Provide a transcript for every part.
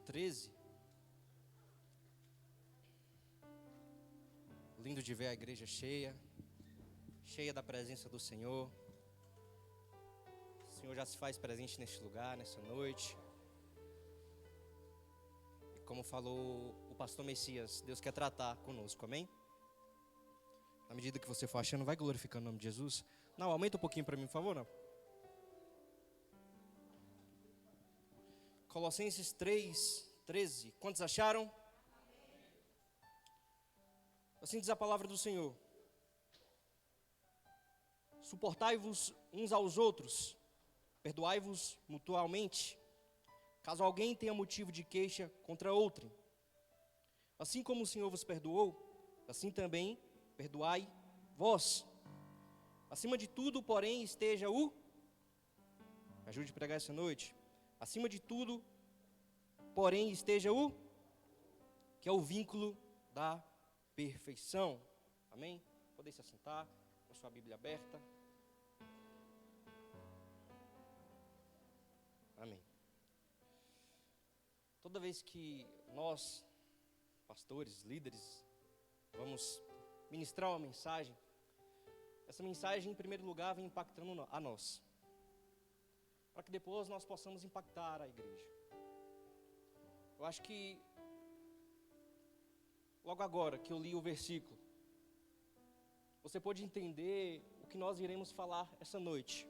13. Lindo de ver a igreja cheia da presença do Senhor. O Senhor já se faz presente neste lugar, nessa noite. E como falou o pastor Messias, Deus quer tratar conosco, amém? Na medida que você for achando, vai glorificando o nome de Jesus. Não, aumenta um pouquinho para mim, por favor, não. Colossenses 3:13. Quantos acharam? Assim diz a palavra do Senhor. Suportai-vos uns aos outros, perdoai-vos mutualmente, caso alguém tenha motivo de queixa contra outrem. Assim como o Senhor vos perdoou, assim também perdoai vós. Acima de tudo, porém, esteja o... Me ajude a pregar essa noite. Acima de tudo, porém, esteja o... que é o vínculo da perfeição. Amém? Podem se assentar, com a sua Bíblia aberta. Amém. Toda vez que nós, pastores, líderes, vamos ministrar uma mensagem, essa mensagem, em primeiro lugar, vem impactando a nós, para que depois nós possamos impactar a igreja. Eu acho que, logo agora que eu li o versículo, você pode entender o que nós iremos falar essa noite.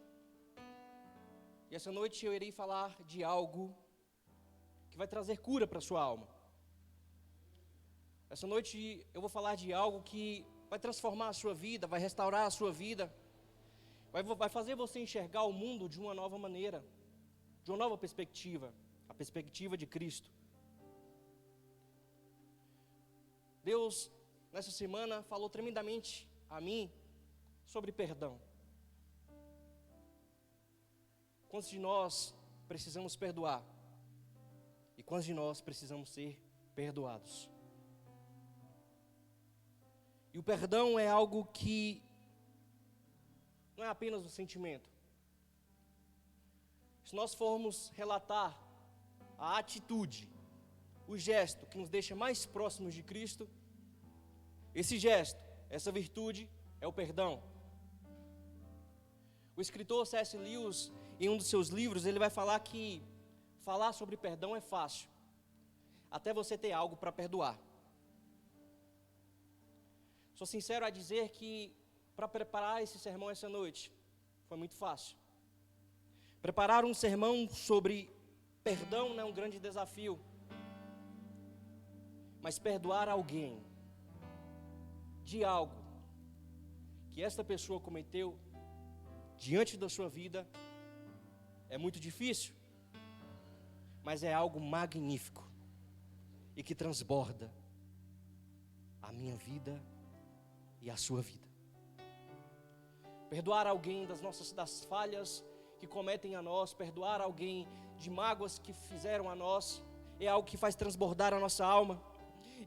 E essa noite eu irei falar de algo que vai trazer cura para a sua alma. Essa noite eu vou falar de algo que vai transformar a sua vida, vai restaurar a sua vida, vai fazer você enxergar o mundo de uma nova maneira, de uma nova perspectiva, a perspectiva de Cristo. Deus, nessa semana, falou tremendamente a mim sobre perdão. Quantos de nós precisamos perdoar? E quantos de nós precisamos ser perdoados? E o perdão é algo que não é apenas um sentimento. Se nós formos relatar a atitude, o gesto que nos deixa mais próximos de Cristo, esse gesto, essa virtude é o perdão. O escritor C.S. Lewis, em um dos seus livros, ele vai falar que falar sobre perdão é fácil, até você ter algo para perdoar. Sou sincero a dizer que para preparar esse sermão essa noite, foi muito fácil. Preparar um sermão sobre perdão não é um grande desafio, mas perdoar alguém de algo que esta pessoa cometeu diante da sua vida é muito difícil, mas é algo magnífico e que transborda a minha vida e a sua vida. Perdoar alguém das falhas que cometem a nós, perdoar alguém de mágoas que fizeram a nós, é algo que faz transbordar a nossa alma,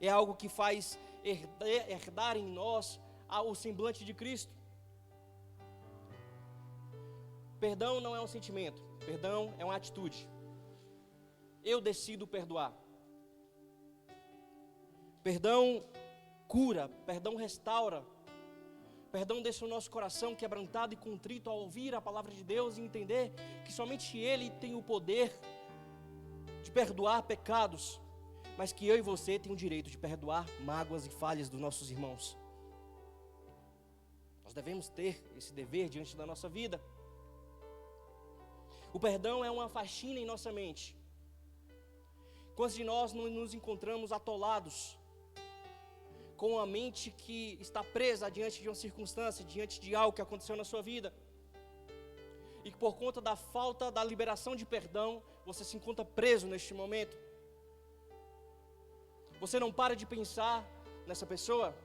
é algo que faz herdar em nós o semblante de Cristo. Perdão não é um sentimento, perdão é uma atitude. Eu decido perdoar. Perdão cura, perdão restaura. Perdão deixa o nosso coração quebrantado e contrito ao ouvir a palavra de Deus e entender que somente Ele tem o poder de perdoar pecados, mas que eu e você temos o direito de perdoar mágoas e falhas dos nossos irmãos. Nós devemos ter esse dever diante da nossa vida. O perdão é uma faxina em nossa mente. Quantos de nós não nos encontramos atolados, com a mente que está presa diante de uma circunstância, diante de algo que aconteceu na sua vida, e que por conta da falta da liberação de perdão, você se encontra preso neste momento? Você não para de pensar nessa pessoa,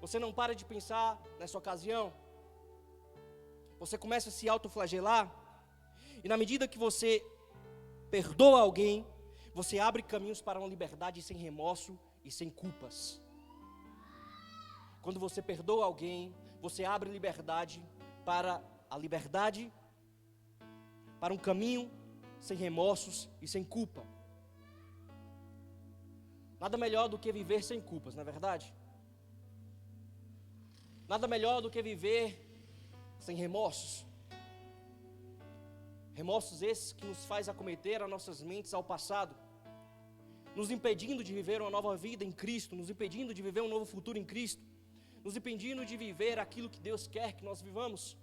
você não para de pensar nessa ocasião, você começa a se autoflagelar, e na medida que você perdoa alguém, você abre caminhos para uma liberdade sem remorso e sem culpas. Quando você perdoa alguém, você abre liberdade para um caminho sem remorsos e sem culpa. Nada melhor do que viver sem culpas, não é verdade? Nada melhor do que viver sem remorsos. Remorsos esses que nos faz acometer as nossas mentes ao passado, nos impedindo de viver uma nova vida em Cristo, nos impedindo de viver um novo futuro em Cristo, nos impedindo de viver aquilo que Deus quer que nós vivamos.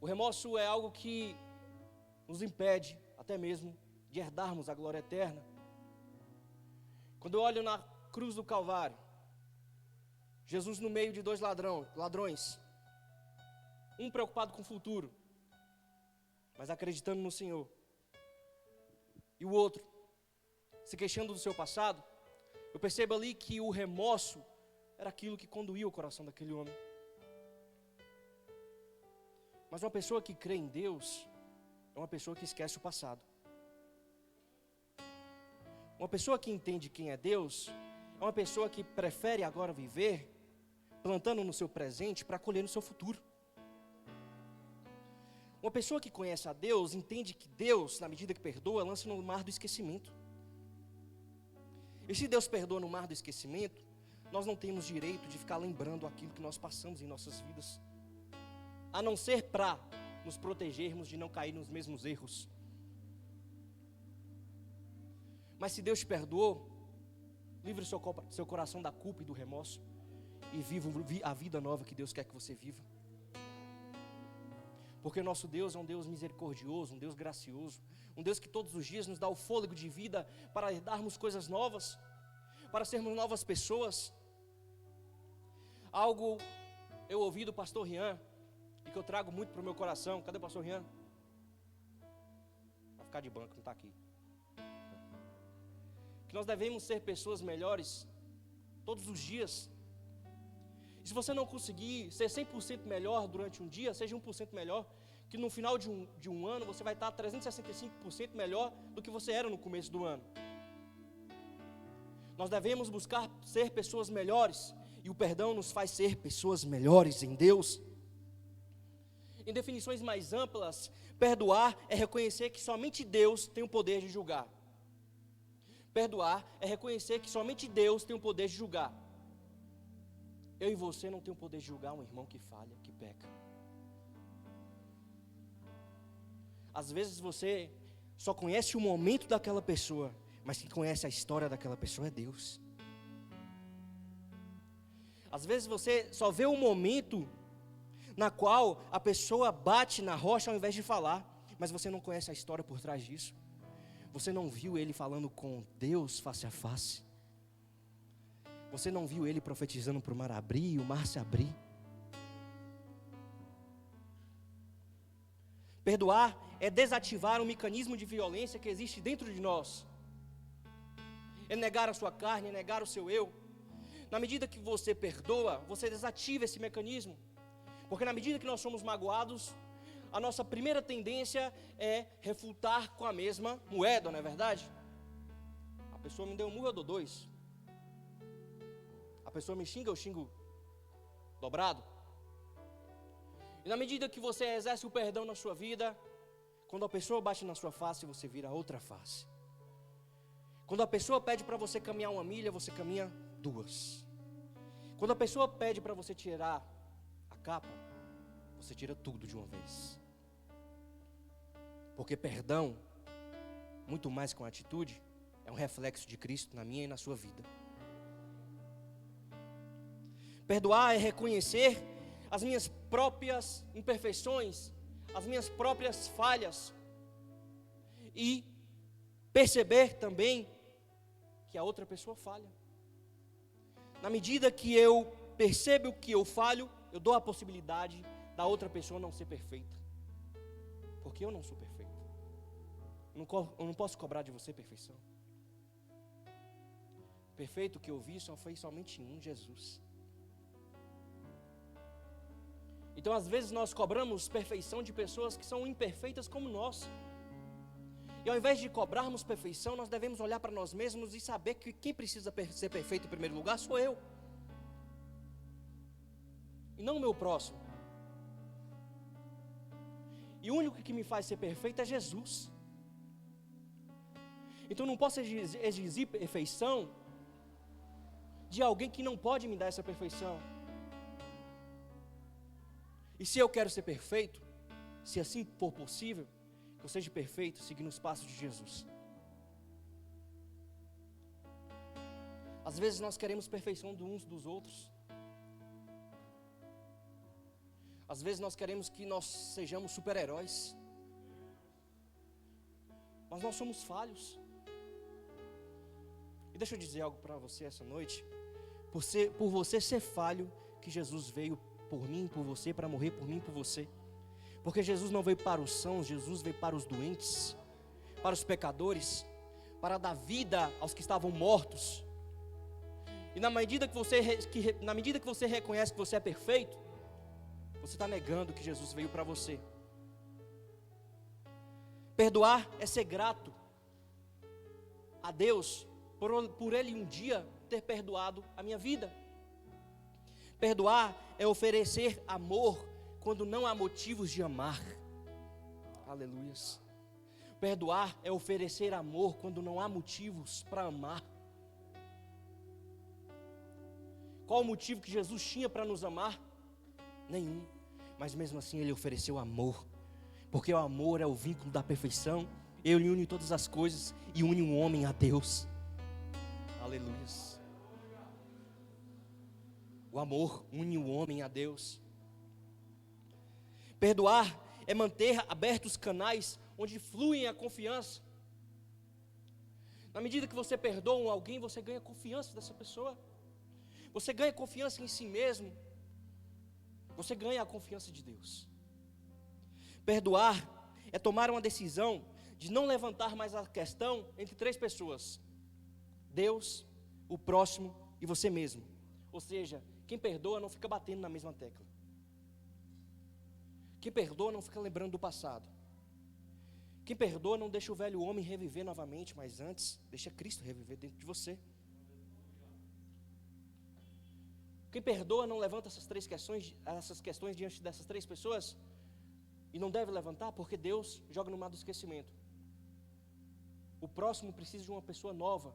O remorso é algo que nos impede até mesmo de herdarmos a glória eterna. Quando eu olho na cruz do Calvário, Jesus no meio de dois ladrões, um preocupado com o futuro, mas acreditando no Senhor, e o outro se queixando do seu passado, eu percebo ali que o remorso era aquilo que conduía o coração daquele homem. Mas uma pessoa que crê em Deus é uma pessoa que esquece o passado. Uma pessoa que entende quem é Deus é uma pessoa que prefere agora viver plantando no seu presente para colher no seu futuro. Uma pessoa que conhece a Deus entende que Deus, na medida que perdoa, lança no mar do esquecimento. E se Deus perdoa no mar do esquecimento, nós não temos direito de ficar lembrando aquilo que nós passamos em nossas vidas, a não ser para nos protegermos de não cair nos mesmos erros. Mas se Deus te perdoou, livre o seu coração da culpa e do remorso e viva a vida nova que Deus quer que você viva. Porque o nosso Deus é um Deus misericordioso, um Deus gracioso, um Deus que todos os dias nos dá o fôlego de vida para darmos coisas novas, para sermos novas pessoas. Algo eu ouvi do pastor Rian, e que eu trago muito para o meu coração. Cadê o pastor Rian? Vai ficar de banco, não está aqui. Que nós devemos ser pessoas melhores todos os dias. E se você não conseguir ser 100% melhor durante um dia, seja 1% melhor, que no final de um ano você vai estar 365% melhor do que você era no começo do ano. Nós devemos buscar ser pessoas melhores, e o perdão nos faz ser pessoas melhores em Deus. Em definições mais amplas, perdoar é reconhecer que somente Deus tem o poder de julgar. Perdoar é reconhecer que somente Deus tem o poder de julgar. Eu e você não temos o poder de julgar um irmão que falha, que peca. Às vezes você só conhece o momento daquela pessoa, mas quem conhece a história daquela pessoa é Deus. Às vezes você só vê o momento na qual a pessoa bate na rocha ao invés de falar, mas você não conhece a história por trás disso. Você não viu ele falando com Deus face a face. Você não viu ele profetizando para o mar abrir e o mar se abrir. Perdoar é desativar um mecanismo de violência que existe dentro de nós. É negar a sua carne, é negar o seu eu. Na medida que você perdoa, você desativa esse mecanismo. Porque na medida que nós somos magoados, a nossa primeira tendência é refutar com a mesma moeda, não é verdade? A pessoa me deu um murro, eu dou 2. A pessoa me xinga, eu xingo dobrado. E na medida que você exerce o perdão na sua vida, quando a pessoa bate na sua face, você vira outra face. Quando a pessoa pede para você caminhar 1 milha, você caminha 2. Quando a pessoa pede para você tirar a capa, você tira tudo de uma vez. Porque perdão, muito mais que uma atitude, é um reflexo de Cristo na minha e na sua vida. Perdoar é reconhecer as minhas próprias imperfeições, as minhas próprias falhas, e perceber também que a outra pessoa falha. Na medida que eu percebo que eu falho, eu dou a possibilidade da outra pessoa não ser perfeita, porque eu não sou perfeito. Eu não posso cobrar de você perfeição. Perfeito que eu vi só foi somente um, Jesus. Então às vezes nós cobramos perfeição de pessoas que são imperfeitas como nós. E ao invés de cobrarmos perfeição, nós devemos olhar para nós mesmos e saber que quem precisa ser perfeito em primeiro lugar sou eu, e não o meu próximo. E o único que me faz ser perfeito é Jesus. Então não posso exigir perfeição de alguém que não pode me dar essa perfeição. E se eu quero ser perfeito, se assim for possível, que eu seja perfeito, seguindo os passos de Jesus. Às vezes nós queremos perfeição de uns dos outros. Às vezes nós queremos que nós sejamos super-heróis. Mas nós somos falhos. E deixa eu dizer algo para você essa noite. Por você ser falho, que Jesus veio por mim, por você, para morrer por mim, por você. Porque Jesus não veio para os sãos, Jesus veio para os doentes, para os pecadores, para dar vida aos que estavam mortos. E na medida que você reconhece que você é perfeito, você está negando que Jesus veio para você. Perdoar é ser grato a Deus por Ele um dia ter perdoado a minha vida. Perdoar é oferecer amor quando não há motivos de amar. Aleluias. Perdoar é oferecer amor quando não há motivos para amar. Qual o motivo que Jesus tinha para nos amar? Nenhum. Mas mesmo assim Ele ofereceu amor. Porque o amor é o vínculo da perfeição. Ele une todas as coisas e une um homem a Deus. Aleluias. O amor une o homem a Deus. Perdoar é manter abertos os canais onde fluem a confiança. Na medida que você perdoa alguém, você ganha confiança dessa pessoa. Você ganha confiança em si mesmo. Você ganha a confiança de Deus. Perdoar é tomar uma decisão de não levantar mais a questão entre três pessoas: Deus, o próximo e você mesmo. Ou seja, quem perdoa não fica batendo na mesma tecla. Quem perdoa não fica lembrando do passado. Quem perdoa não deixa o velho homem reviver novamente, mas antes deixa Cristo reviver dentro de você. Quem perdoa não levanta essas questões diante dessas três pessoas, e não deve levantar porque Deus joga no mar do esquecimento. O próximo precisa de uma pessoa nova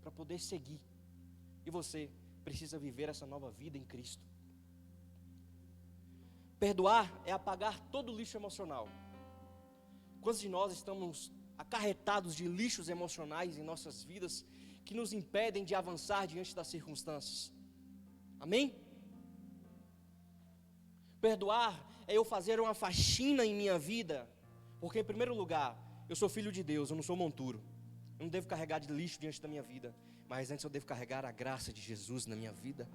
para poder seguir, e você precisa viver essa nova vida em Cristo. Perdoar é apagar todo o lixo emocional. Quantos de nós estamos acarretados de lixos emocionais em nossas vidas que nos impedem de avançar diante das circunstâncias? Amém? Perdoar é eu fazer uma faxina em minha vida, porque em primeiro lugar, eu sou filho de Deus, eu não sou monturo. Eu não devo carregar de lixo diante da minha vida, mas antes eu devo carregar a graça de Jesus na minha vida.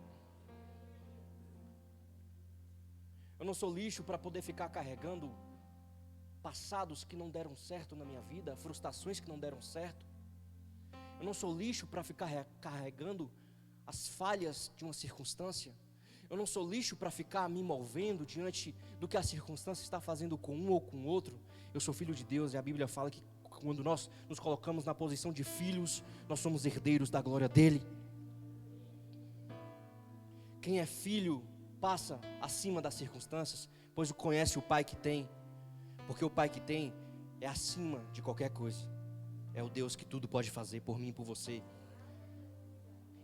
Eu não sou lixo para poder ficar carregando passados que não deram certo na minha vida, frustrações que não deram certo. Eu não sou lixo para ficar carregando as falhas de uma circunstância. Eu não sou lixo para ficar me movendo diante do que a circunstância está fazendo com um ou com outro. Eu sou filho de Deus, e a Bíblia fala que quando nós nos colocamos na posição de filhos, nós somos herdeiros da glória dele. Quem é filho passa acima das circunstâncias, pois conhece o Pai que tem. Porque o Pai que tem é acima de qualquer coisa. É o Deus que tudo pode fazer por mim e por você.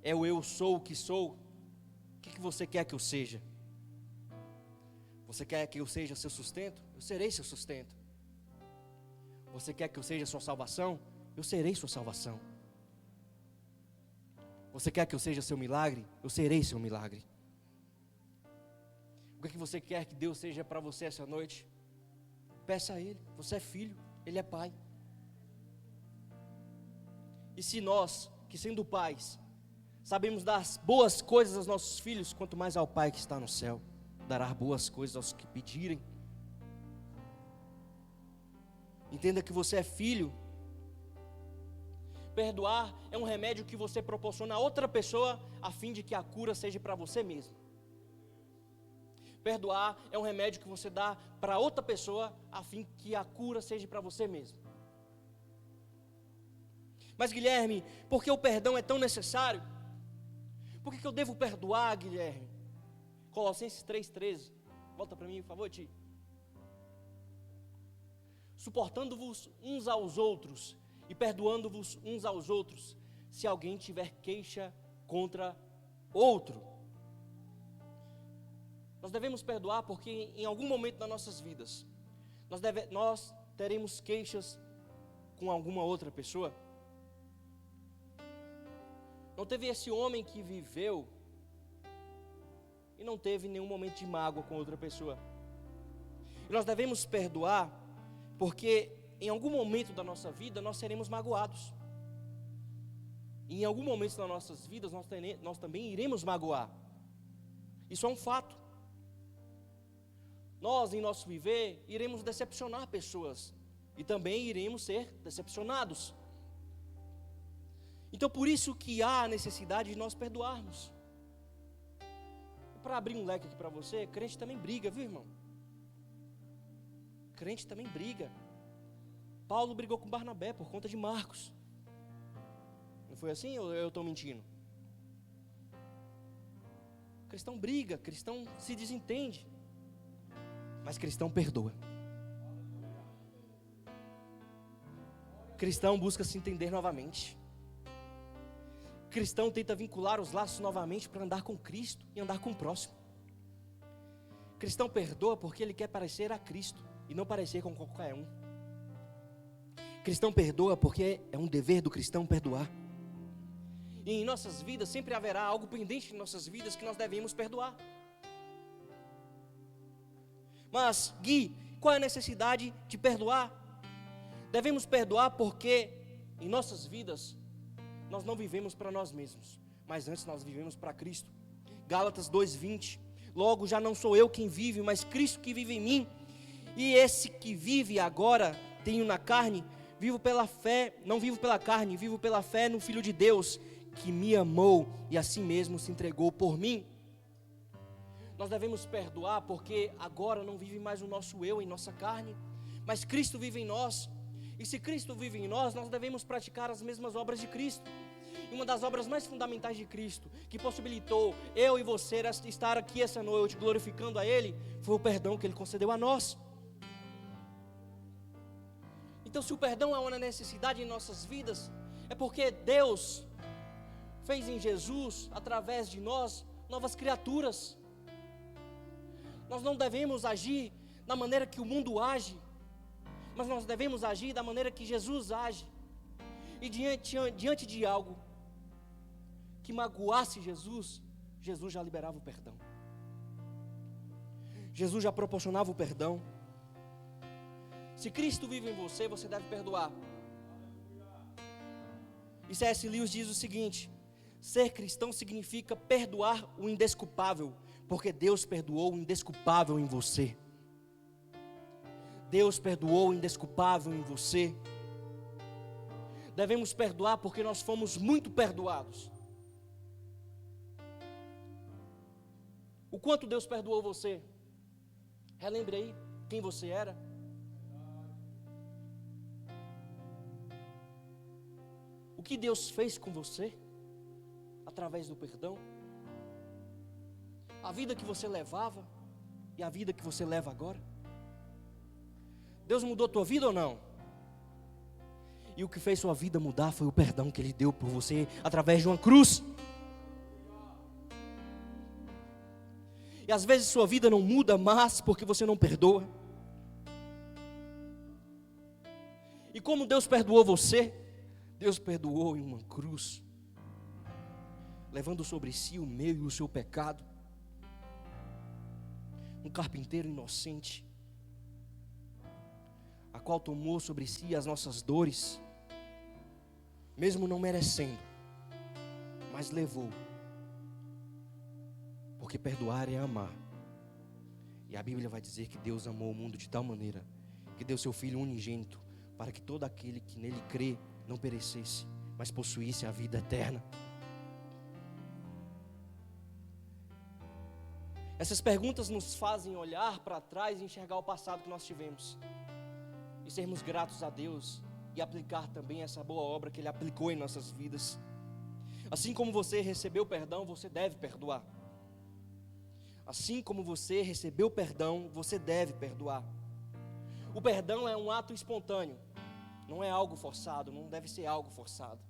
É o eu sou o que sou. O que você quer que eu seja? Você quer que eu seja seu sustento? Eu serei seu sustento. Você quer que eu seja sua salvação? Eu serei sua salvação. Você quer que eu seja seu milagre? Eu serei seu milagre. O que você quer que Deus seja para você essa noite? Peça a Ele. Você é filho, Ele é pai. E se nós, que sendo pais, sabemos dar boas coisas aos nossos filhos, quanto mais ao Pai que está no céu, dará boas coisas aos que pedirem. Entenda que você é filho. Perdoar é um remédio que você proporciona a outra pessoa, a fim de que a cura seja para você mesmo. Perdoar é um remédio que você dá para outra pessoa, a fim que a cura seja para você mesmo. Mas Guilherme, por que o perdão é tão necessário? Por que eu devo perdoar, Guilherme? Colossenses 3,13. Volta para mim, por favor, Ti. Suportando-vos uns aos outros e perdoando-vos uns aos outros, se alguém tiver queixa contra outro. Nós devemos perdoar porque em algum momento das nossas vidas, nós teremos queixas com alguma outra pessoa. Não teve esse homem que viveu e não teve nenhum momento de mágoa com outra pessoa. E nós devemos perdoar porque em algum momento da nossa vida nós seremos magoados. E em algum momento das nossas vidas nós também iremos magoar. Isso é um fato. Nós, em nosso viver, iremos decepcionar pessoas e também iremos ser decepcionados. Então, por isso que há a necessidade de nós perdoarmos. Para abrir um leque aqui para você, crente também briga, viu, irmão? Crente também briga. Paulo brigou com Barnabé por conta de Marcos. Não foi assim ou eu estou mentindo? Cristão briga, cristão se desentende, mas cristão perdoa. Cristão busca se entender novamente. Cristão tenta vincular os laços novamente para andar com Cristo e andar com o próximo. Cristão perdoa porque ele quer parecer a Cristo e não parecer com qualquer um. Cristão perdoa porque é um dever do cristão perdoar. E em nossas vidas sempre haverá algo pendente em nossas vidas que nós devemos perdoar. Mas, Gui, qual é a necessidade de perdoar? Devemos perdoar porque em nossas vidas nós não vivemos para nós mesmos, mas antes nós vivemos para Cristo. Gálatas 2:20. Logo já não sou eu quem vive, mas Cristo que vive em mim. E esse que vive agora tenho na carne, vivo pela fé, não vivo pela carne, vivo pela fé no Filho de Deus, que me amou e assim mesmo se entregou por mim. Nós devemos perdoar porque agora não vive mais o nosso eu em nossa carne, mas Cristo vive em nós. E se Cristo vive em nós, nós devemos praticar as mesmas obras de Cristo. E uma das obras mais fundamentais de Cristo, que possibilitou eu e você estar aqui essa noite glorificando a Ele, foi o perdão que Ele concedeu a nós. Então, se o perdão é uma necessidade em nossas vidas, é porque Deus fez em Jesus, através de nós, novas criaturas. Nós não devemos agir da maneira que o mundo age, mas nós devemos agir da maneira que Jesus age. E diante de algo que magoasse Jesus, Jesus já liberava o perdão. Jesus já proporcionava o perdão. Se Cristo vive em você, você deve perdoar. E C.S. Lewis diz o seguinte: ser cristão significa perdoar o indesculpável, porque Deus perdoou o indesculpável em você. Deus perdoou o indesculpável em você. Devemos perdoar porque nós fomos muito perdoados. O quanto Deus perdoou você? Relembre aí quem você era. O que Deus fez com você através do perdão? A vida que você levava e a vida que você leva agora. Deus mudou a tua vida ou não? E o que fez sua vida mudar foi o perdão que Ele deu por você através de uma cruz. E às vezes sua vida não muda mais porque você não perdoa. E como Deus perdoou você? Deus perdoou em uma cruz, levando sobre si o meu e o seu pecado. Um carpinteiro inocente, a qual tomou sobre si as nossas dores, mesmo não merecendo, mas levou, porque perdoar é amar. E a Bíblia vai dizer que Deus amou o mundo de tal maneira, que deu seu Filho unigênito, para que todo aquele que nele crê não perecesse, mas possuísse a vida eterna. Essas perguntas nos fazem olhar para trás e enxergar o passado que nós tivemos, e sermos gratos a Deus, e aplicar também essa boa obra que Ele aplicou em nossas vidas. Assim como você recebeu perdão, você deve perdoar. Assim como você recebeu perdão, você deve perdoar. O perdão é um ato espontâneo, Não é algo forçado, não deve ser algo forçado.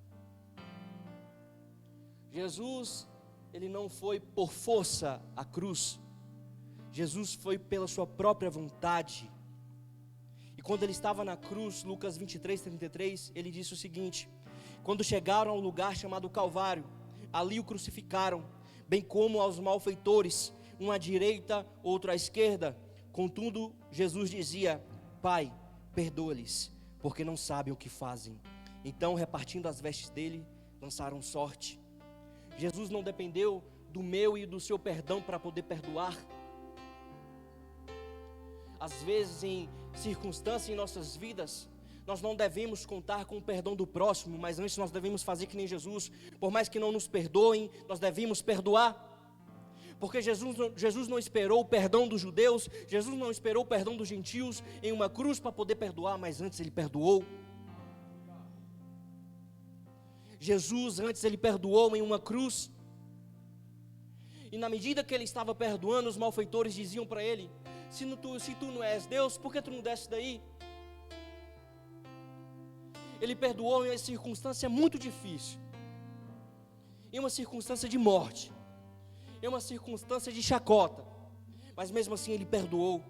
Jesus, ele não foi por força à cruz. Jesus foi pela sua própria vontade. E quando ele estava na cruz, Lucas 23:33, ele disse o seguinte: quando chegaram ao lugar chamado Calvário, ali o crucificaram, bem como aos malfeitores, um à direita, outro à esquerda. Contudo, Jesus dizia: Pai, perdoa-lhes, porque não sabem o que fazem. Então, repartindo as vestes dele, lançaram sorte. Jesus não dependeu do meu e do seu perdão para poder perdoar. Às vezes, em circunstâncias em nossas vidas, nós não devemos contar com o perdão do próximo, mas antes nós devemos fazer que nem Jesus. Por mais que não nos perdoem, nós devemos perdoar. Porque Jesus não esperou o perdão dos judeus, Jesus não esperou o perdão dos gentios em uma cruz para poder perdoar, mas antes ele perdoou. Jesus antes ele perdoou em uma cruz. E na medida que ele estava perdoando, os malfeitores diziam para ele: se tu não és Deus, por que tu não desce daí? Ele perdoou em uma circunstância muito difícil, em uma circunstância de morte, em uma circunstância de chacota, mas mesmo assim ele perdoou.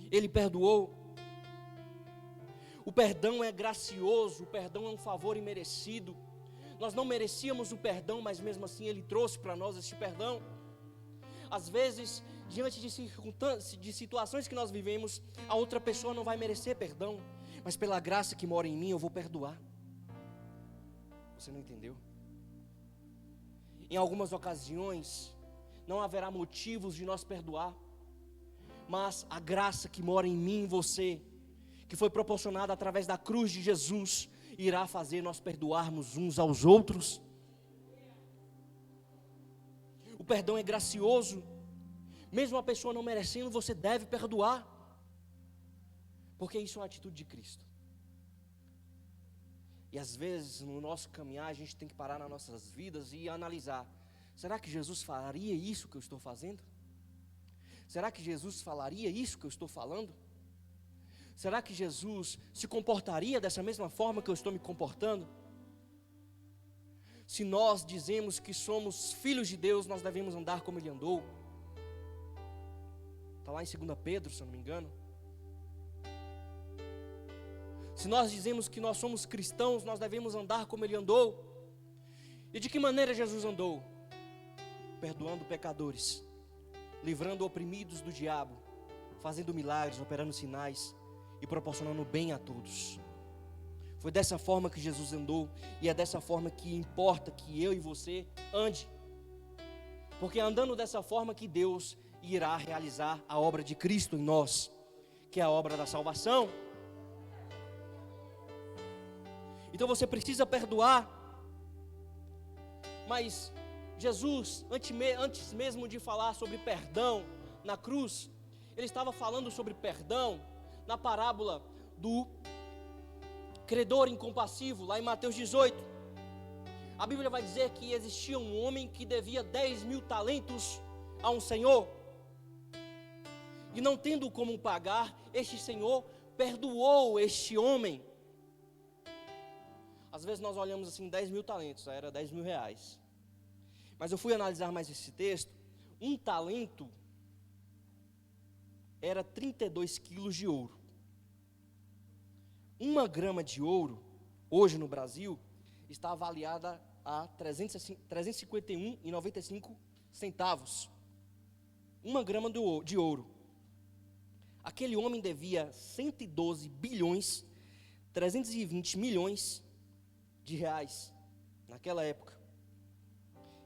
Ele perdoou. O perdão é gracioso, o perdão é um favor imerecido. Nós não merecíamos o perdão, mas mesmo assim ele trouxe para nós esse perdão. Às vezes, diante de situações que nós vivemos, a outra pessoa não vai merecer perdão, mas pela graça que mora em mim, eu vou perdoar. Você não entendeu? Em algumas ocasiões, não haverá motivos de nós perdoar, mas a graça que mora em mim e você, que foi proporcionada através da cruz de Jesus, irá fazer nós perdoarmos uns aos outros. O perdão é gracioso. Mesmo a pessoa não merecendo, você deve perdoar, porque isso é uma atitude de Cristo. E às vezes no nosso caminhar a gente tem que parar nas nossas vidas e analisar: será que Jesus faria isso que eu estou fazendo? Será que Jesus falaria isso que eu estou falando? Será que Jesus se comportaria dessa mesma forma que eu estou me comportando? Se nós dizemos que somos filhos de Deus, nós devemos andar como Ele andou. Está lá em 2 Pedro, se eu não me engano. Se nós dizemos que nós somos cristãos, nós devemos andar como Ele andou. E de que maneira Jesus andou? Perdoando pecadores, livrando oprimidos do diabo, fazendo milagres, operando sinais e proporcionando bem a todos. Foi dessa forma que Jesus andou, e é dessa forma que importa que eu e você ande. Porque é andando dessa forma que Deus irá realizar a obra de Cristo em nós, que é a obra da salvação. Então você precisa perdoar. Mas Jesus, antes mesmo de falar sobre perdão na cruz, Ele estava falando sobre perdão na parábola do credor incompassivo, lá em Mateus 18. A Bíblia vai dizer que existia um homem que devia 10.000 talentos a um senhor, e não tendo como pagar, este senhor perdoou este homem. Às vezes nós olhamos assim, 10.000 talentos, era 10.000 reais. Mas eu fui analisar mais esse texto. Um talento era 32 quilos de ouro. 1 grama de ouro, hoje no Brasil, está avaliada a 351,95 centavos. 1 grama de ouro. Aquele homem devia 112 bilhões, 320 milhões de reais, naquela época.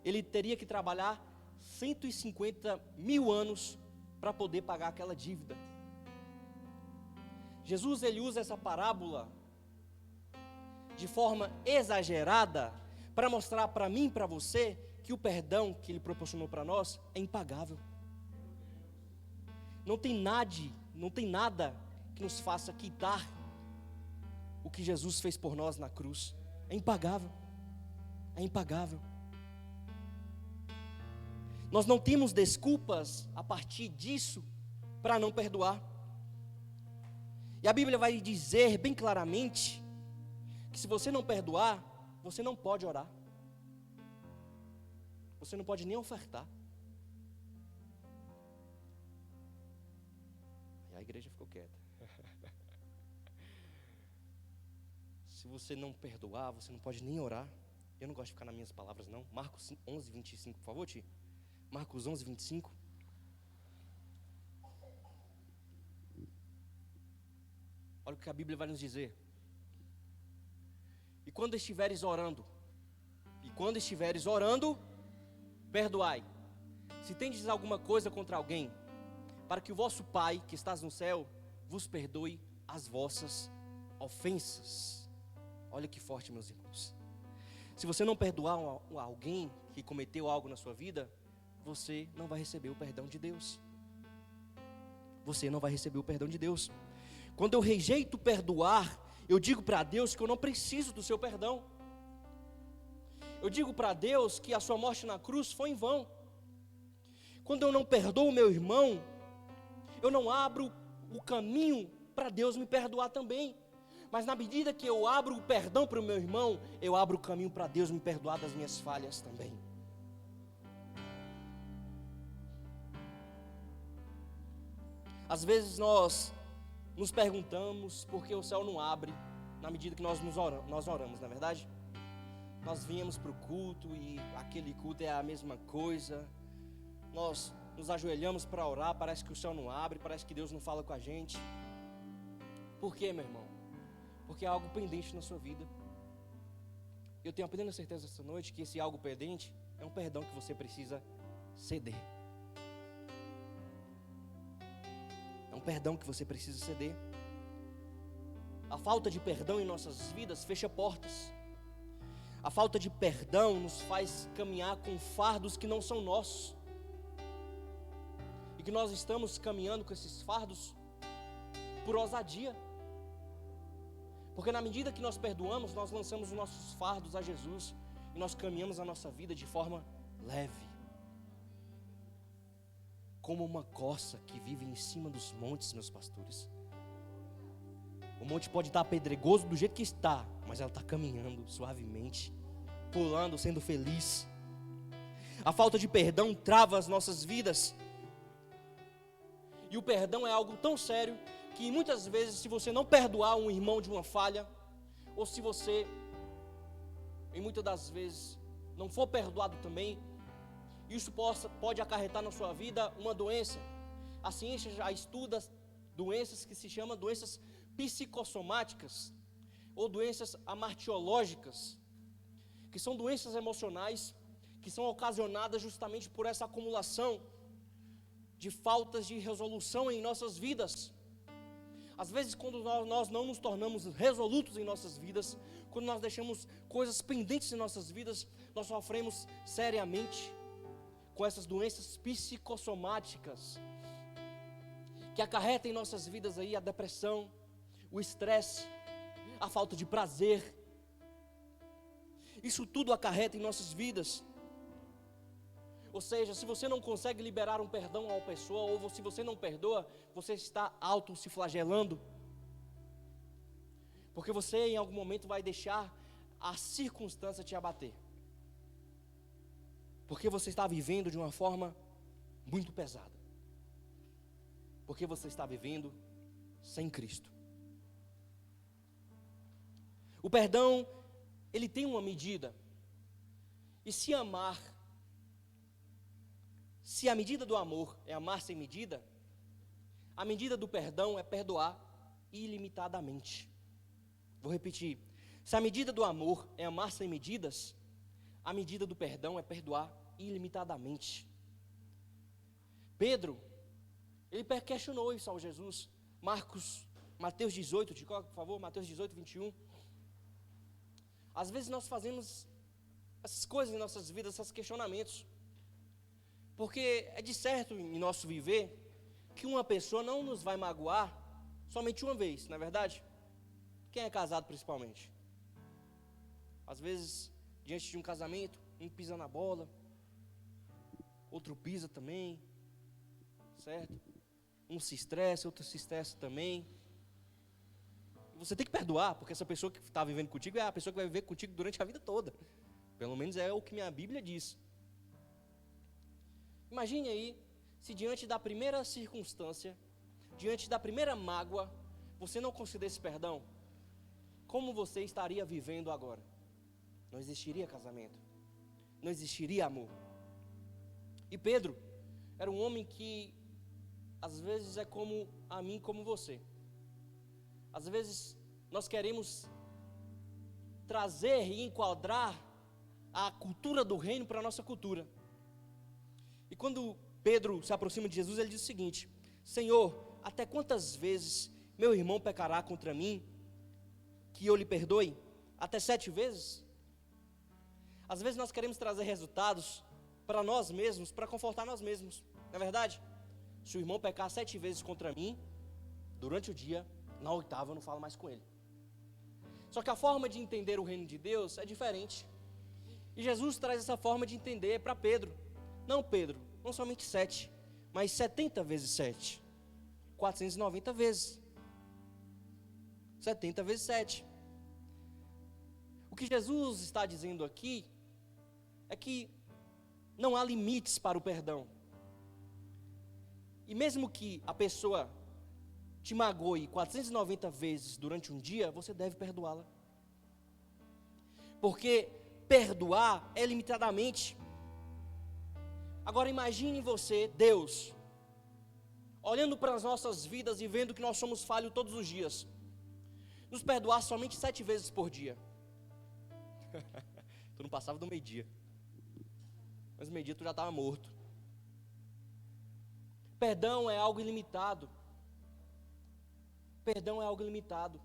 Ele teria que trabalhar 150 mil anos para poder pagar aquela dívida. Jesus, ele usa essa parábola de forma exagerada para mostrar para mim e para você que o perdão que Ele proporcionou para nós é impagável. Não tem nada que nos faça quitar o que Jesus fez por nós na cruz. É impagável. É impagável. Nós não temos desculpas a partir disso para não perdoar. E a Bíblia vai dizer bem claramente que se você não perdoar, você não pode orar. Você não pode nem ofertar. E a igreja ficou quieta. Se você não perdoar, você não pode nem orar. Eu não gosto de ficar nas minhas palavras, não. Marcos 11, 25, por favor, Ti. Marcos 11, 25. Olha o que a Bíblia vai nos dizer. E quando estiveres orando, perdoai. Se tendes alguma coisa contra alguém, para que o vosso Pai, que estás no céu, vos perdoe as vossas ofensas. Olha que forte, meus irmãos. Se você não perdoar alguém que cometeu algo na sua vida, você não vai receber o perdão de Deus. Você não vai receber o perdão de Deus. Quando eu rejeito perdoar, eu digo para Deus que eu não preciso do seu perdão. Eu digo para Deus que a sua morte na cruz foi em vão. Quando eu não perdoo o meu irmão, eu não abro o caminho para Deus me perdoar também. Mas na medida que eu abro o perdão para o meu irmão, eu abro o caminho para Deus me perdoar das minhas falhas também. Às vezes nós nos perguntamos por que o céu não abre na medida que nós oramos, não é verdade? Nós viemos para o culto e aquele culto é a mesma coisa. Nós nos ajoelhamos para orar, parece que o céu não abre, parece que Deus não fala com a gente. Por quê, meu irmão? Porque há algo pendente na sua vida. Eu tenho a plena certeza esta noite que esse algo pendente é um perdão que você precisa ceder. É um perdão que você precisa ceder. A falta de perdão em nossas vidas fecha portas. A falta de perdão nos faz caminhar com fardos que não são nossos. E que nós estamos caminhando com esses fardos por ousadia. Porque na medida que nós perdoamos, nós lançamos os nossos fardos a Jesus. E nós caminhamos a nossa vida de forma leve. Como uma corça que vive em cima dos montes, meus pastores. O monte pode estar pedregoso do jeito que está, mas ela está caminhando suavemente, pulando, sendo feliz. A falta de perdão trava as nossas vidas. E o perdão é algo tão sério que muitas vezes, se você não perdoar um irmão de uma falha, ou se você, em muitas das vezes, não for perdoado também, isso pode acarretar na sua vida uma doença. A ciência já estuda doenças que se chamam doenças psicossomáticas, ou doenças amartiológicas, que são doenças emocionais, que são ocasionadas justamente por essa acumulação de faltas de resolução em nossas vidas. Às vezes, quando nós não nos tornamos resolutos em nossas vidas, quando nós deixamos coisas pendentes em nossas vidas, nós sofremos seriamente com essas doenças psicossomáticas, que acarretam em nossas vidas aí a depressão, o estresse, a falta de prazer. Isso tudo acarreta em nossas vidas. Ou seja, se você não consegue liberar um perdão a uma pessoa, ou se você não perdoa, você está auto se flagelando. Porque você em algum momento vai deixar a circunstância te abater. Porque você está vivendo de uma forma muito pesada. Porque você está vivendo sem Cristo. O perdão, ele tem uma medida. E se a medida do amor é amar sem medida, a medida do perdão é perdoar ilimitadamente. Vou repetir. Se a medida do amor é amar sem medidas, a medida do perdão é perdoar ilimitadamente. Pedro, ele questionou isso ao Jesus. Mateus 18, te coloca, por favor, Mateus 18, 21. Às vezes nós fazemos essas coisas em nossas vidas, esses questionamentos. Porque é de certo em nosso viver que uma pessoa não nos vai magoar somente uma vez, não é verdade? Quem é casado principalmente? Às vezes, diante de um casamento, um pisa na bola, outro pisa também, certo? Um se estressa, outro se estressa também. você tem que perdoar, porque essa pessoa que está vivendo contigo é a pessoa que vai viver contigo durante a vida toda. Pelo menos é o que minha Bíblia diz. Imagine aí, se diante da primeira circunstância, diante da primeira mágoa, você não concedesse perdão, como você estaria vivendo agora? Não existiria casamento, não existiria amor. E Pedro era um homem que, às vezes, é como a mim, como você. Às vezes, nós queremos trazer e enquadrar a cultura do reino para a nossa cultura. E quando Pedro se aproxima de Jesus, ele diz o seguinte: Senhor, até quantas vezes meu irmão pecará contra mim, que eu lhe perdoe? Até 7 vezes? Às vezes nós queremos trazer resultados para nós mesmos, para confortar nós mesmos. Não é verdade? Se o irmão pecar 7 vezes contra mim, durante o dia, na 8ª eu não falo mais com ele. Só que a forma de entender o reino de Deus é diferente. E Jesus traz essa forma de entender para Pedro. Não, Pedro, não somente 7, mas 70 vezes 7. 490 vezes. 70 vezes 7. O que Jesus está dizendo aqui é que não há limites para o perdão. E mesmo que a pessoa te magoe 490 vezes durante um dia, você deve perdoá-la. Porque perdoar é limitadamente. Agora imagine você, Deus, olhando para as nossas vidas e vendo que nós somos falhos todos os dias, nos perdoar somente 7 vezes por dia. Tu não passava do meio-dia, mas no meio-dia tu já estava morto. Perdão é algo ilimitado. Perdão é algo ilimitado.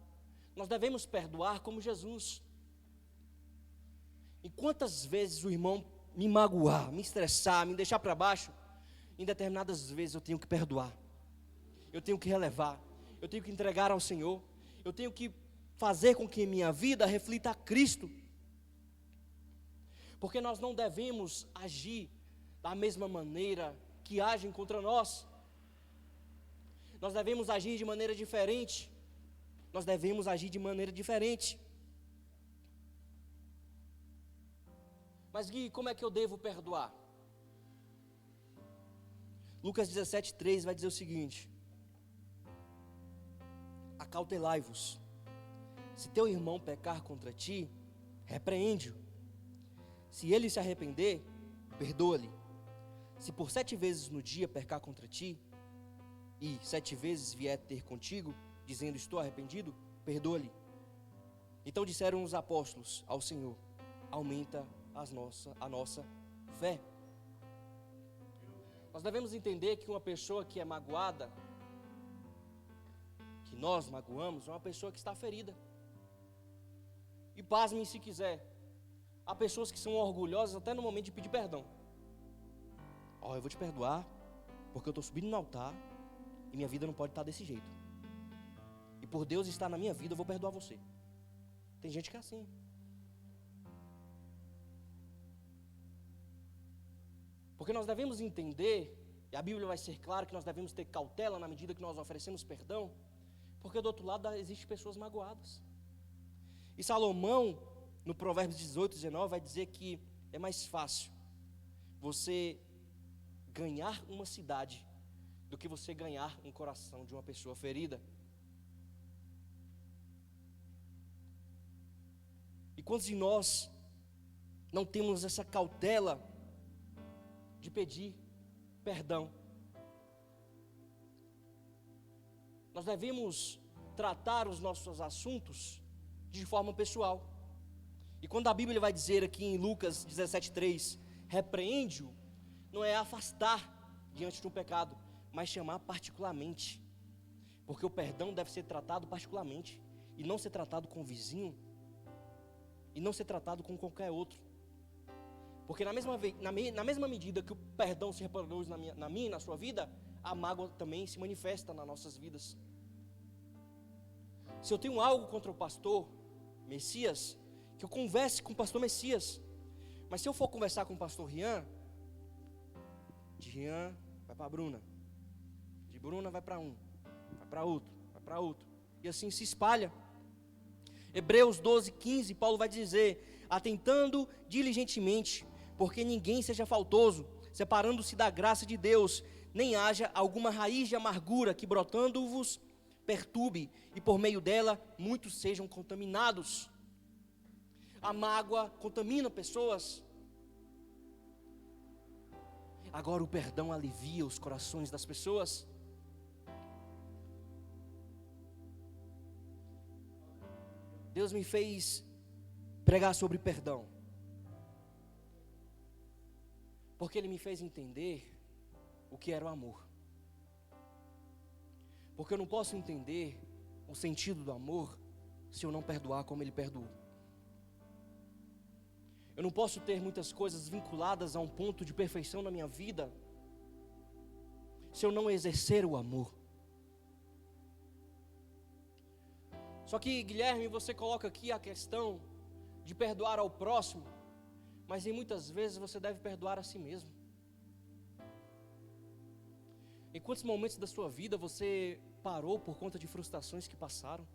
Nós devemos perdoar como Jesus. E quantas vezes o irmão me magoar, me estressar, me deixar para baixo, em determinadas vezes eu tenho que perdoar. Eu tenho que relevar. Eu tenho que entregar ao Senhor. Eu tenho que fazer com que minha vida reflita a Cristo. Porque nós não devemos agir da mesma maneira que agem contra nós. Nós devemos agir de maneira diferente. Nós devemos agir de maneira diferente. Mas Gui, como é que eu devo perdoar? Lucas 17:3 vai dizer o seguinte: acautelai-vos. Se teu irmão pecar contra ti, repreende-o. Se ele se arrepender, perdoa-lhe. Se por 7 vezes no dia pecar contra ti, e 7 vezes vier ter contigo, dizendo estou arrependido, perdoa-lhe. Então disseram os apóstolos ao Senhor: aumenta a nossa fé. Nós devemos entender que uma pessoa que é magoada, que nós magoamos, é uma pessoa que está ferida. E pasmem se quiser, há pessoas que são orgulhosas até no momento de pedir perdão. Eu vou te perdoar, porque eu estou subindo no altar, e minha vida não pode estar desse jeito. E por Deus estar na minha vida, eu vou perdoar você. Tem gente que é assim. Porque nós devemos entender, e a Bíblia vai ser clara, que nós devemos ter cautela na medida que nós oferecemos perdão, porque do outro lado existem pessoas magoadas. E Salomão, no Provérbios 18:19, vai dizer que é mais fácil você ganhar uma cidade do que você ganhar um coração de uma pessoa ferida. E quantos de nós não temos essa cautela de pedir perdão? Nós devemos tratar os nossos assuntos de forma pessoal. E quando a Bíblia vai dizer aqui em Lucas 17:3, repreende-o, não é afastar diante de um pecado, mas chamar particularmente. Porque o perdão deve ser tratado particularmente, e não ser tratado com o vizinho, e não ser tratado com qualquer outro. Porque na mesma medida que o perdão se reproduz na minha e na sua vida, a mágoa também se manifesta nas nossas vidas. Se eu tenho algo contra o pastor Messias, que eu converse com o pastor Messias. Mas se eu for conversar com o pastor Rian, de Rian vai para a Bruna, de Bruna vai para um, vai para outro, vai para outro, e assim se espalha. Hebreus 12:15, Paulo vai dizer: atentando diligentemente, porque ninguém seja faltoso, separando-se da graça de Deus, nem haja alguma raiz de amargura que brotando-vos perturbe, e por meio dela muitos sejam contaminados. A mágoa contamina pessoas. Agora o perdão alivia os corações das pessoas. Deus me fez pregar sobre perdão, porque Ele me fez entender o que era o amor. Porque eu não posso entender o sentido do amor se eu não perdoar como Ele perdoou. Eu não posso ter muitas coisas vinculadas a um ponto de perfeição na minha vida se eu não exercer o amor. Só que, Guilherme, você coloca aqui a questão de perdoar ao próximo, mas em muitas vezes você deve perdoar a si mesmo. Em quantos momentos da sua vida você parou por conta de frustrações que passaram?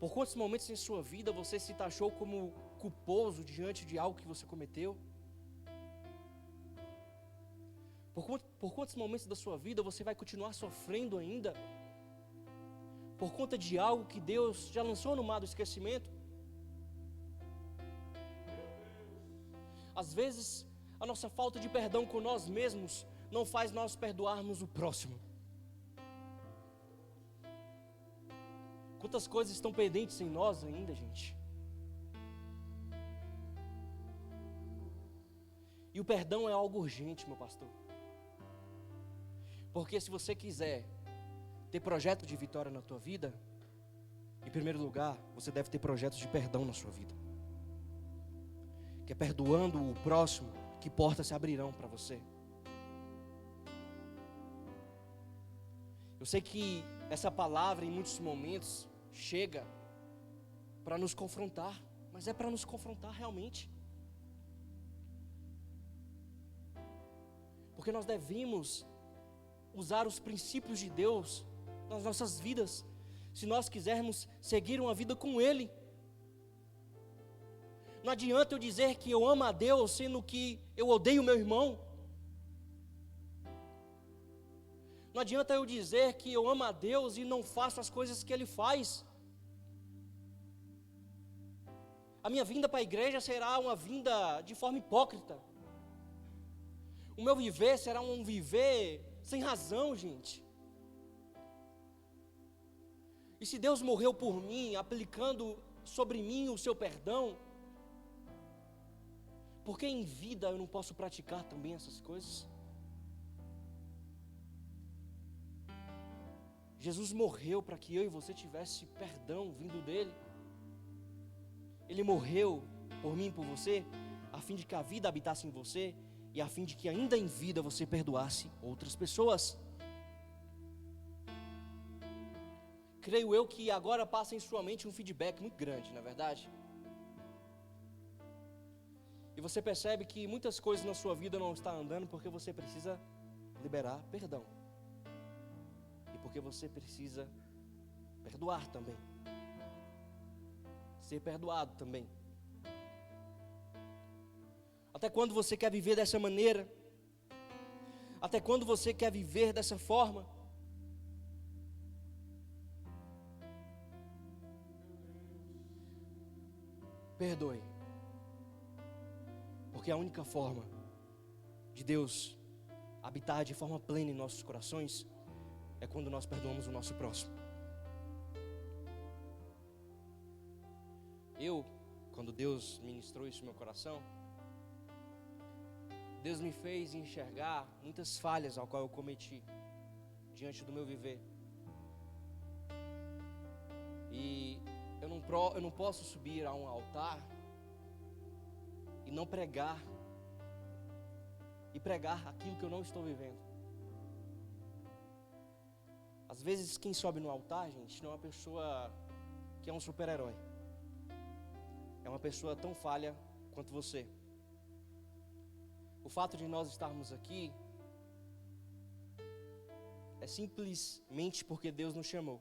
Por quantos momentos em sua vida você se taxou como culposo diante de algo que você cometeu? Por quantos momentos da sua vida você vai continuar sofrendo ainda por conta de algo que Deus já lançou no mar do esquecimento? Às vezes, a nossa falta de perdão com nós mesmos não faz nós perdoarmos o próximo. Quantas coisas estão pendentes em nós ainda, gente? E o perdão é algo urgente, meu pastor. Porque se você quiser ter projeto de vitória na tua vida, em primeiro lugar, você deve ter projetos de perdão na sua vida. Que é perdoando o próximo que portas se abrirão para você. Eu sei que essa palavra em muitos momentos chega para nos confrontar, mas é para nos confrontar realmente. Porque nós devemos usar os princípios de Deus nas nossas vidas, se nós quisermos seguir uma vida com Ele. Não adianta eu dizer que eu amo a Deus, sendo que eu odeio meu irmão. Não adianta eu dizer que eu amo a Deus e não faço as coisas que Ele faz. A minha vinda para a igreja será uma vinda de forma hipócrita. O meu viver será um viver sem razão, gente. E se Deus morreu por mim, aplicando sobre mim o seu perdão, por que em vida eu não posso praticar também essas coisas? Jesus morreu para que eu e você tivesse perdão vindo dele. Ele morreu por mim e por você, a fim de que a vida habitasse em você e a fim de que ainda em vida você perdoasse outras pessoas. Creio eu que agora passa em sua mente um feedback muito grande, não é verdade? E você percebe que muitas coisas na sua vida não estão andando porque você precisa liberar perdão. E porque você precisa perdoar também. Ser perdoado também. Até quando você quer viver dessa maneira? Até quando você quer viver dessa forma? Perdoe. Porque a única forma de Deus habitar de forma plena em nossos corações é quando nós perdoamos o nosso próximo. Quando Deus ministrou isso no meu coração, Deus me fez enxergar muitas falhas ao qual eu cometi diante do meu viver. E eu não posso subir a um altar e não pregar aquilo que eu não estou vivendo. Às vezes quem sobe no altar, gente, não é uma pessoa que é um super-herói. É uma pessoa tão falha quanto você. O fato de nós estarmos aqui é simplesmente porque Deus nos chamou.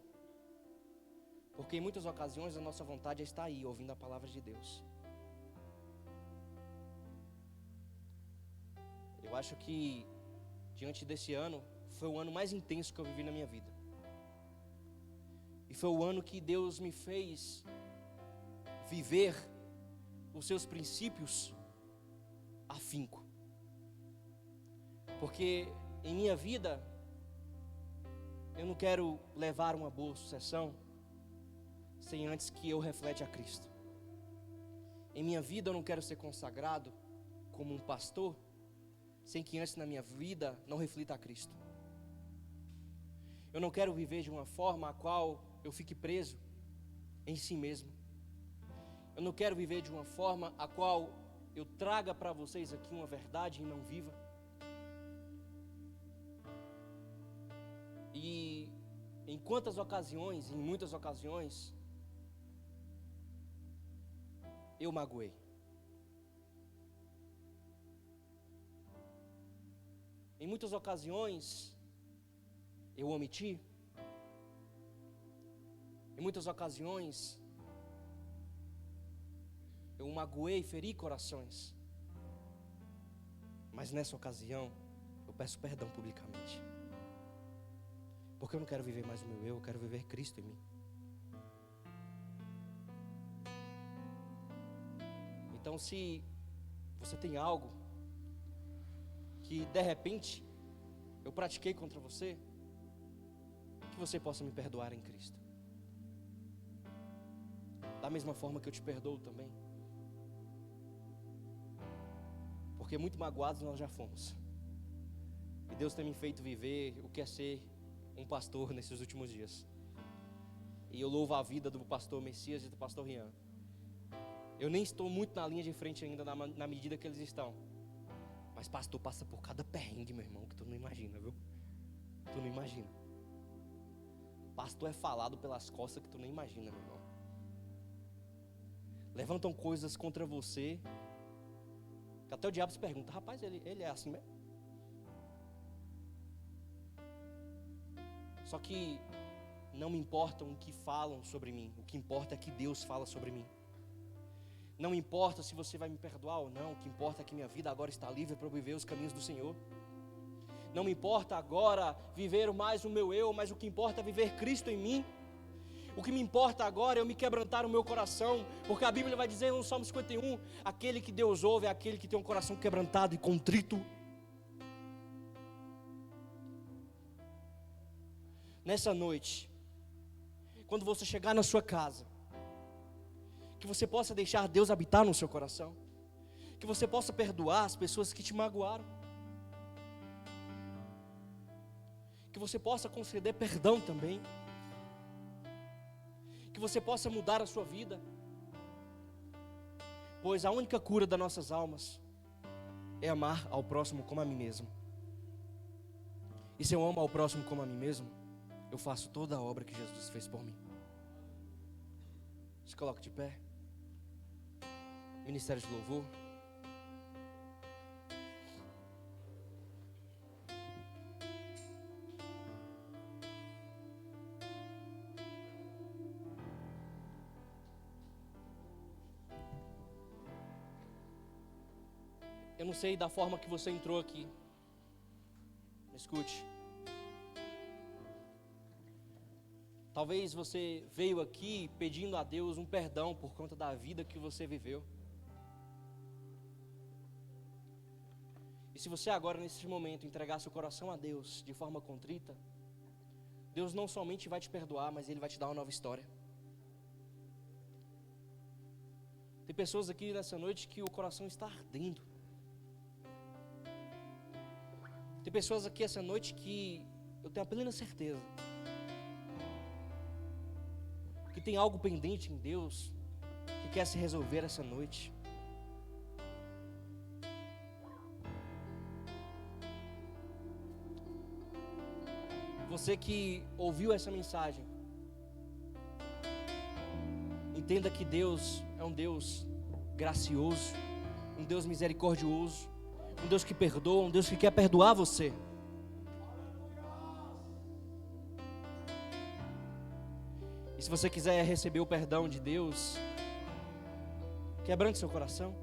Porque em muitas ocasiões a nossa vontade é estar aí, ouvindo a palavra de Deus. Eu acho que, diante desse ano, foi o ano mais intenso que eu vivi na minha vida. E foi o ano que Deus me fez viver os seus princípios afinco. Porque em minha vida, eu não quero levar uma boa sucessão sem antes que eu reflete a Cristo. Em minha vida eu não quero ser consagrado como um pastor sem que antes na minha vida não reflita a Cristo. Eu não quero viver de uma forma a qual eu fique preso em si mesmo. Eu não quero viver de uma forma a qual eu traga para vocês aqui uma verdade e não viva. E em quantas ocasiões, em muitas ocasiões, eu magoei. Em muitas ocasiões, eu omiti. Em muitas ocasiões, eu magoei e feri corações. Mas nessa ocasião, eu peço perdão publicamente. Porque eu não quero viver mais o meu eu quero viver Cristo em mim. Então, se você tem algo que de repente eu pratiquei contra você, que você possa me perdoar em Cristo. Da mesma forma que eu te perdoo também. Porque muito magoados nós já fomos. E Deus tem me feito viver o que é ser um pastor nesses últimos dias. E eu louvo a vida do pastor Messias e do pastor Rian. Eu nem estou muito na linha de frente ainda na medida que eles estão. Mas pastor passa por cada perrengue, meu irmão, que tu não imagina, viu? Tu não imagina. Pastor é falado pelas costas que tu nem imagina, meu irmão. Levantam coisas contra você que até o diabo se pergunta: rapaz, ele é assim mesmo? Só que não me importam o que falam sobre mim. O que importa é que Deus fala sobre mim. Não importa se você vai me perdoar ou não. O que importa é que minha vida agora está livre para eu viver os caminhos do Senhor. Não me importa agora viver mais o meu eu, mas o que importa é viver Cristo em mim. O que me importa agora é eu me quebrantar o meu coração, porque a Bíblia vai dizer no Salmo 51, aquele que Deus ouve é aquele que tem um coração quebrantado e contrito. Nessa noite, quando você chegar na sua casa, que você possa deixar Deus habitar no seu coração, que você possa perdoar as pessoas que te magoaram, que você possa conceder perdão também, que você possa mudar a sua vida, pois a única cura das nossas almas é amar ao próximo como a mim mesmo. E se eu amo ao próximo como a mim mesmo, eu faço toda a obra que Jesus fez por mim. Se coloque de pé. Ministério de louvor. Eu não sei da forma que você entrou aqui. Me escute. Talvez você veio aqui pedindo a Deus um perdão por conta da vida que você viveu. E se você agora, nesse momento, entregar seu coração a Deus de forma contrita, Deus não somente vai te perdoar, mas Ele vai te dar uma nova história. Tem pessoas aqui nessa noite que o coração está ardendo. Tem pessoas aqui essa noite que eu tenho a plena certeza que tem algo pendente em Deus que quer se resolver essa noite. Você que ouviu essa mensagem, entenda que Deus é um Deus gracioso, um Deus misericordioso, um Deus que perdoa, um Deus que quer perdoar você. E se Se você quiser receber o perdão de Deus, quebrante seu coração.